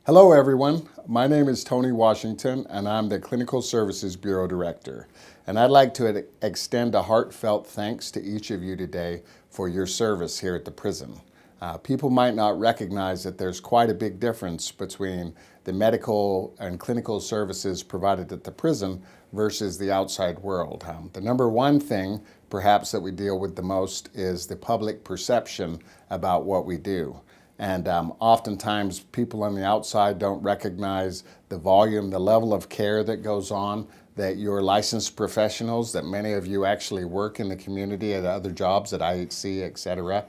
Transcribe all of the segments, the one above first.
Hello everyone, my name is Tony Washington and I'm the Clinical Services Bureau Director. And I'd like to extend a heartfelt thanks to each of you today for your service here at the prison. People might not recognize that there's quite a big difference between the medical and clinical services provided at the prison versus the outside world. The number one thing perhaps that we deal with the most is the public perception about what we do. And oftentimes people on the outside don't recognize the volume, the level of care that goes on, that you're licensed professionals, that many of you actually work in the community at other jobs at IHC, et cetera.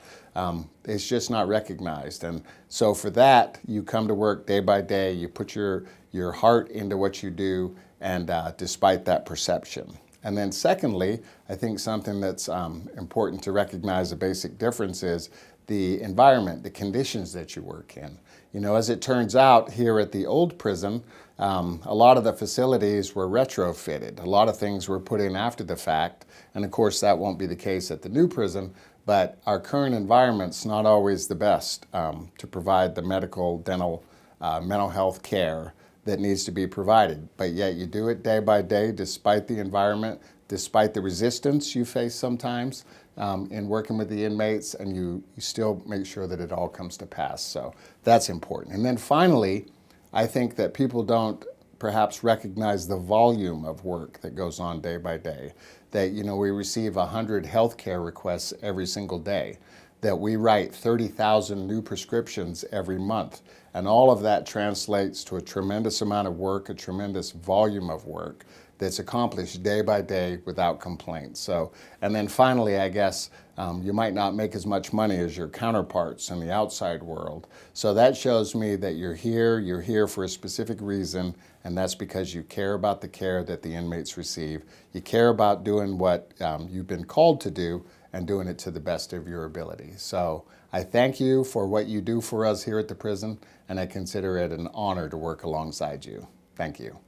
It's just not recognized. And so for that, you come to work day by day, you put your heart into what you do, and despite that perception. And then secondly, I think something that's important to recognize, a basic difference is the environment, the conditions that you work in. You know, as it turns out, here at the old prison, a lot of the facilities were retrofitted. A lot of things were put in after the fact, and of course that won't be the case at the new prison, but our current environment's not always the best to provide the medical, dental, mental health care that needs to be provided. But yet you do it day by day despite the environment, despite the resistance you face sometimes in working with the inmates, and you still make sure that it all comes to pass. So that's important. And then finally, I think that people don't perhaps recognize the volume of work that goes on day by day. That, you know, we receive 100 healthcare requests every single day, that we write 30,000 new prescriptions every month. And all of that translates to a tremendous amount of work, a tremendous volume of work that's accomplished day by day without complaint. So, and then finally, I guess, you might not make as much money as your counterparts in the outside world. So that shows me that you're here for a specific reason, and that's because you care about the care that the inmates receive. You care about doing what you've been called to do and doing it to the best of your ability. So I thank you for what you do for us here at the prison, and I consider it an honor to work alongside you. Thank you.